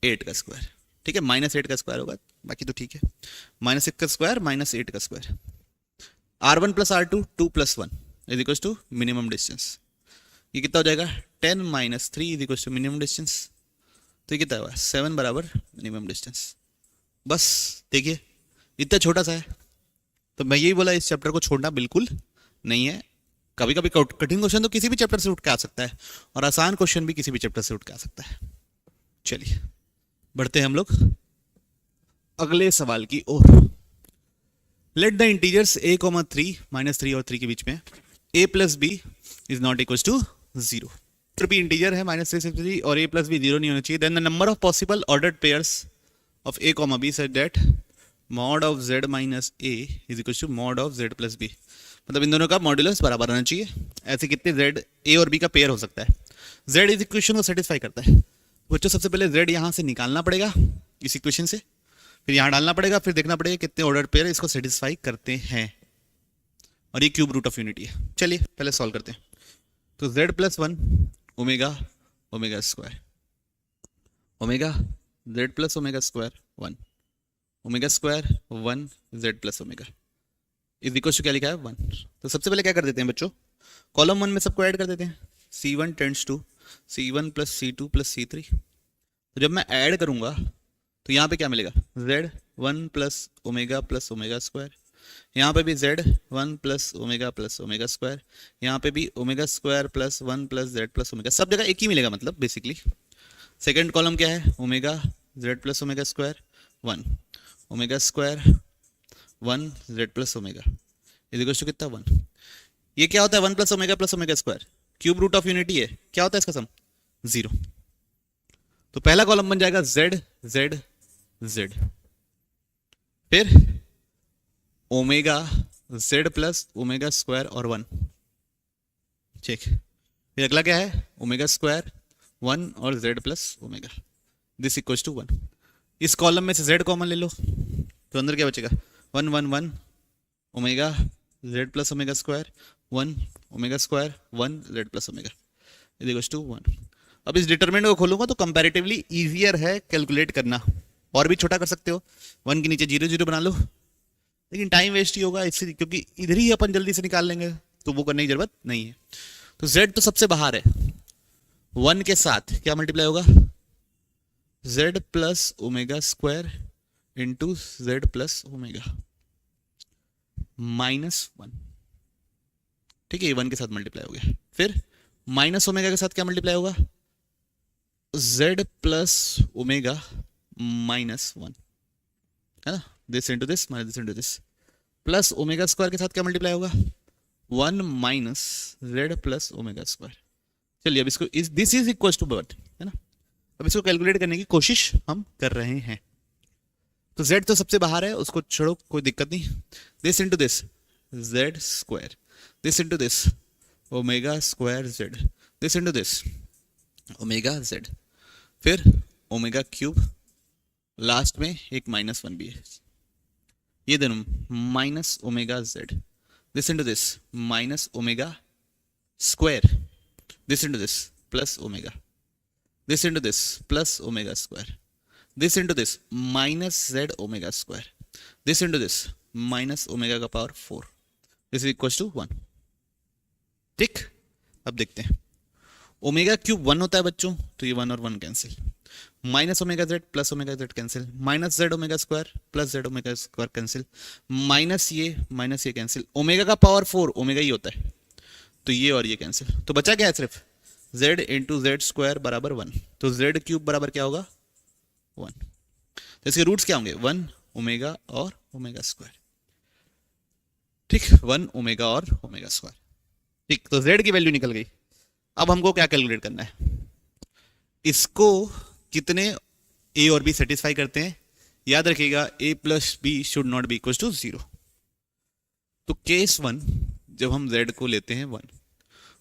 8 का स्क्वायर। ठीक है, -8 का स्क्वायर होगा, बाकी तो ठीक है, -6 का स्क्वायर -8 का square, r1 + r2 2 + 1 is equal to minimum distance. ये कितना हो जाएगा 10 - 3 is equal to minimum distance, तो ये कितना हुआ 7 बराबर मिनिमम डिस्टेंस। बस देखिए इतना छोटा सा है, तो मैं यही बोला इस चैप्टर को छोड़ना बिल्कुल नहीं है। कभी कभी कठिन क्वेश्चन तो किसी भी चैप्टर से उठ के आ सकता है और आसान क्वेश्चन भी किसी भी चैप्टर से उठ के आ सकता है। चलिए बढ़ते हैं हम लोग अगले सवाल की ओर। लेट द इंटीजर्स a, 3 -3 और 3 के बीच में a + b is not equal to 0। तो भी इंटीजर है -3 से 3 और a + b 0 नहीं होना चाहिए। Then the number of possible ordered pairs of a, b such that mod of z - a is equal to mod of z + b, मतलब इन दोनों का मॉड्यूलस बराबर होना चाहिए। ऐसे कितने z a और b का पेयर हो सकता है, z इस इक्वेशन को सेटिस्फाई करता है। बच्चों सबसे पहले z यहाँ से निकालना पड़ेगा इस इक्वेशन से, फिर यहाँ डालना पड़ेगा, फिर देखना पड़ेगा कितने ऑर्डर पेयर इसको सेटिस्फाई करते हैं, और ये क्यूब रूट ऑफ यूनिटी है। चलिए पहले सॉल्व करते हैं। तो z + 1 omega omega square omega z plus omega square 1, omega square 1 z plus omega is equal to क्या लिखा है 1। तो सबसे पहले क्या कर देते हैं बच्चों, कॉलम 1 में सबको ऐड कर देते हैं, C1 tends to C1 plus C2 plus C3। तो जब मैं ऐड करूंगा तो यहाँ पे क्या मिलेगा, Z1 प्लस ओमेगा स्क्वायर, यहाँ पे भी Z1 प्लस ओमेगा स्क्वायर, यहाँ पे भी omega square plus 1 plus Z plus omega, सब जगह एक ही मिलेगा मतलब बेसिकली। सेकेंड कॉलम क्या है, omega z plus omega square 1, omega square 1 z plus omega is equal to कितना 1। ये क्या होता है 1 plus omega square, cube root of unity है, क्या होता है इसका सम 0। तो पहला कॉलम बन जाएगा Z Z Z, फिर omega Z plus omega square और 1, ठीक। फिर अगला क्या है ओमेगा स्क्वायर 1 और Z plus omega, this equals to 1। इस कॉलम में से Z कॉमन ले लो तो अंदर क्या बचेगा 1 1 1 omega Z plus omega square 1 omega square 1 Z plus omega is equals to 1। अब इस डिटरमिनेंट को खोलूंगा तो कंपैरेटिवली इजियर है कैलकुलेट करना, और भी छोटा कर सकते हो, 1 के नीचे 0 0 बना लो, लेकिन टाइम वेस्ट ही होगा इससे, क्योंकि इधर ही अपन जल्दी से निकाल लेंगे तो वो करने की जरूरत नहीं है। तो Z तो सबसे बाहर है, 1 के साथ क्या मल्टीप्लाई होगा Z plus omega square into Z plus omega -1, ठीक है, ये 1 के साथ मल्टीप्लाई हो गया। फिर माइनस ओमेगा के साथ क्या मल्टीप्लाई होगा Z प्लस ओमेगा -1, है ना, this into this minus this into this, plus omega square के साथ क्या मल्टीप्लाई होगा 1 minus Z plus omega square. चलिए अब इसको this is equal to but, है ना, अब इसको कैलकुलेट करने की कोशिश हम कर रहे हैं। तो Z तो सबसे बाहर है, उसको छोड़ो, कोई दिक्कत नहीं, this into this Z square, this into this omega square Z, this into this omega Z, फिर ओमेगा क्यूब, लास्ट में एक -1 भी है, ये दोनों minus omega Z, this into this minus omega square, this into this plus omega, this into this plus omega square, this into this minus Z omega square, this into this minus omega का power 4, this is equal to 1, ठीक। अब देखते हैं, omega cube 1 होता है बच्चों, तो ये 1 और 1 cancel, minus omega Z plus omega Z cancel, minus Z omega square plus Z omega square cancel, minus ये कैंसिल, ओमेगा का पावर 4 ओमेगा ही होता है, तो ये और ये कैंसिल, तो बचा क्या है सिर्फ Z इंटू Z स्क्वायर बराबर 1, तो Z क्यूब बराबर क्या होगा 1। तो इसके रूट्स क्या होंगे 1 ओमेगा और ओमेगा स्क्वायर, ठीक, 1 ओमेगा और ओमेगा स्क्वायर, ठीक। तो Z की वैल्यू निकल गई। अब हमको क्या कैलकुलेट करना है, इसको कितने A और B सेटिस्फाई करते हैं, याद रखिएगा A plus B should not be equal to 0। तो केस 1 जब हम Z को लेते हैं 1,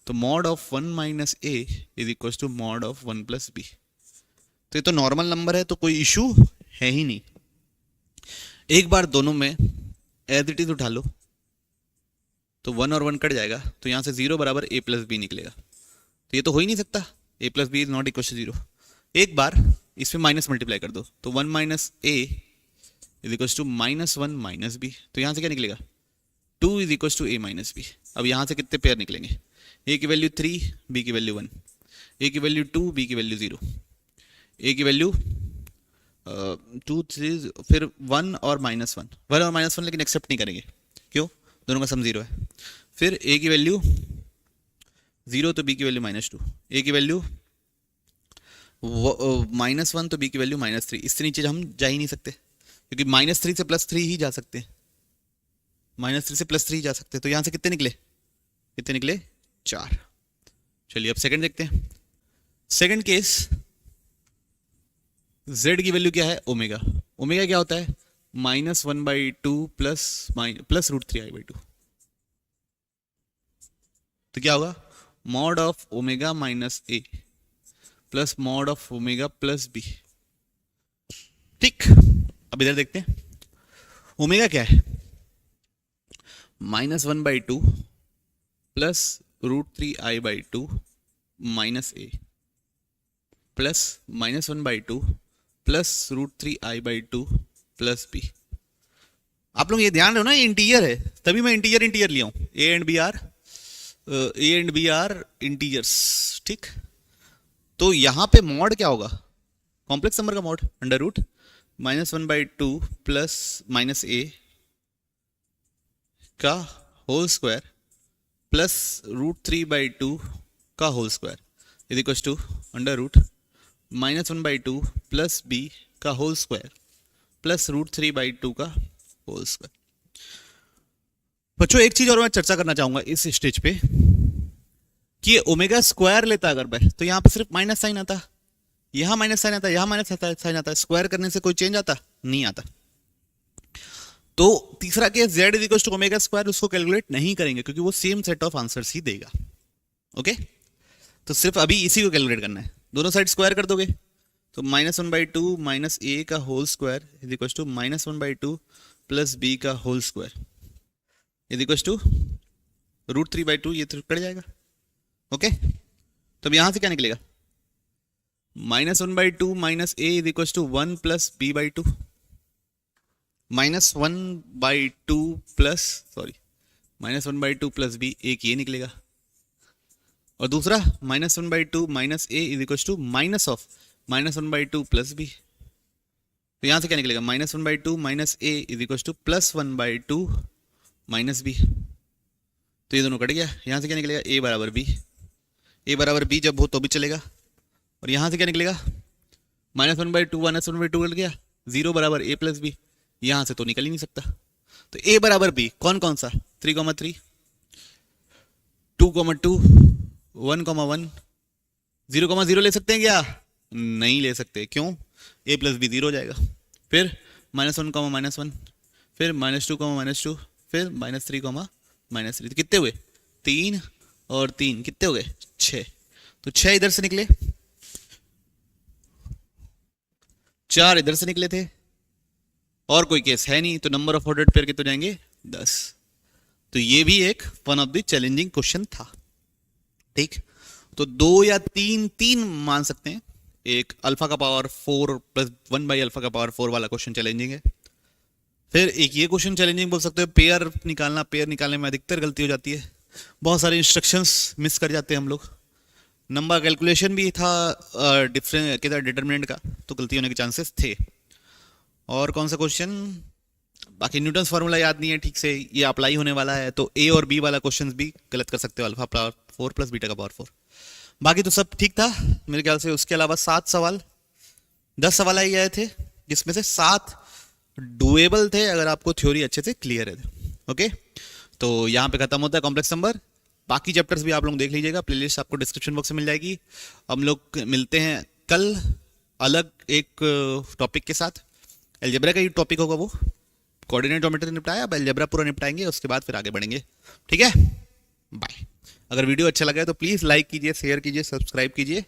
तो mod of 1 minus A is equal to mod of 1 plus B, तो ये तो नॉर्मल नंबर है, तो कोई इशू है ही नहीं। एक बार दोनों में एज इट इज उठा लो तो 1 और 1 कट जाएगा, तो यहाँ से 0 बराबर A प्लस बी निकलेगा, तो ये तो हो ही नहीं सकता, A plus b is not equal to 0। एक बार इसमें माइनस मल्टीप्लाई कर दो, तो 1 minus A is equal to -1 minus b, तो यहाँ से क्या निकलेगा 2 is equal to A minus b. अब यहाँ से कितने पेयर निकलेंगे, A की वैल्यू 3, B की वैल्यू 1, A की वैल्यू 2, B की वैल्यू 0, A की वैल्यू 2 3, फिर 1 और -1, 1 और -1 लेकिन एक्सेप्ट नहीं करेंगे, क्यों, दोनों का सम 0 है। फिर A की वैल्यू 0 तो B की वैल्यू -2, A की वैल्यू -1 तो B की वैल्यू -3, इससे नीचे हम जा ही नहीं सकते, क्योंकि -3 से +3 ही जा सकते हैं, -3 से +3 ही जा सकते हैं। तो यहाँ से कितने निकले 4। चलिए अब सेकंड देखते हैं। सेकंड केस, Z की वैल्यू क्या है ओमेगा, ओमेगा क्या होता है -1/2 प्लस √3i/2, तो क्या होगा mod of omega minus A plus mod of omega plus B, ठीक। अब इधर देखते हैं, ओमेगा क्या है -1/2 plus √3i/2 minus A, plus -1/2 plus √3i/2 plus b। आप लोग ये ध्यान रहो ना, ये इंटीजर है, तभी मैं इंटीजर लिया हूँ। A and b are integers, ठीक। तो यहाँ पे मॉड क्या होगा, कॉम्प्लेक्स नंबर का mod, under root -1/2 plus -a का होल स्क्वायर प्लस √3/2 का whole square is equal to under root -1/2 plus b का होल स्क्वायर प्लस √3/2 का होल स्क्वायर। बच्चों एक चीज और मैं चर्चा करना चाहूंगा इस स्टेज पे कि ओमेगा स्क्वायर लेता अगर मैं, तो यहाँ पे सिर्फ माइनस साइन आता, यहाँ माइनस साइन आता, यहाँ माइनस साइन आता, स्क्वायर करने से कोई चेंज आता नहीं आता। तो तीसरा केस z इज इक्वल टू ओमेगा स्क्वायर, उसको कैलकुलेट नहीं करेंगे क्योंकि वो सेम सेट ऑफ आंसर्स ही देगा। ओके, तो सिर्फ अभी इसी को कैलकुलेट करना है। दोनों साइड स्क्वायर कर दोगे तो -1/2 माइनस a का whole square is equal to -1/2 plus b का whole square is equal to √3/2, ये तो कट जाएगा। ओके, तो अब यहां से क्या निकलेगा, -1/2 minus a is equal to 1 plus b/2 -1/2 plus b, एक ये निकलेगा, और दूसरा -1/2 minus a is equal to minus of -1/2 plus b। तो यहां से क्या निकलेगा, -1/2 minus a is equal to +1/2 minus b। तो ये दोनों कट गया। यहां से क्या निकलेगा, a बराबर b जब हो तो भी चलेगा। और यहां से क्या निकलेगा, -1/2 कट गया, 0 बराबर a प्लस b, यहां से तो निकल ही नहीं सकता। तो a बराबर b कौन कौन सा, 3,3, 2,2, 1,1, 0,0 ले सकते हैं क्या, नहीं ले सकते। क्यों, a प्लस b 0 हो जाएगा। फिर -1, फिर -2, फिर -3, तो कितने हुए, 3 और 3 कितने हो गए, 6। तो 6 इधर से निकले, 4 इधर से निकले थे, और कोई केस है नहीं, तो नंबर ऑफ ऑर्डर्ड पेयर कितने जाएंगे, 10। तो ये भी एक one of the challenging question था। ठीक, तो 2 या 3 मान सकते हैं। एक अल्फा का पावर 4 प्लस 1/अल्फा का पावर 4 वाला क्वेश्चन चैलेंजिंग है। फिर एक ये क्वेश्चन चैलेंजिंग बोल सकते हो, पेयर निकालने में अधिकतर गलती हो जाती है, बहुत सारे इंस्ट्रक्शंस मिस कर जाते हैं हम लोग। नंबर कैलकुलेशन भी था डिफरेंट डिटरमिनेंट का, तो गलती होने के चांसेस थे। और कौन सा क्वेश्चन, बाकी न्यूटन्स फार्मूला याद नहीं है ठीक से, ये अप्लाई होने वाला है, तो ए और बी वाला क्वेश्चन भी गलत कर सकते हो, अल्फा पावर 4 प्लस बीटा का पावर 4। बाकी तो सब ठीक था मेरे ख्याल से। उसके अलावा 10 सवाल आई गए थे, जिसमें से 7 डुएबल थे अगर आपको थ्योरी अच्छे से क्लियर है। ओके, तो यहाँ पे खत्म होता है कॉम्प्लेक्स नंबर। बाकी चैप्टर्स भी आप लोग देख लीजिएगा, प्लेलिस्ट आपको डिस्क्रिप्शन बॉक्स में मिल जाएगी। हम लोग मिलते हैं कल अलग एक टॉपिक के साथ। अलजेब्रा का ही टॉपिक होगा वो, कोऑर्डिनेट ज्योमेट्री निपटाया, अब अलजेब्रा पूरा निपटाएंगे, उसके बाद फिर आगे बढ़ेंगे। ठीक है, बाय। अगर वीडियो अच्छा लगा है तो प्लीज़ लाइक कीजिए, शेयर कीजिए, सब्सक्राइब कीजिए।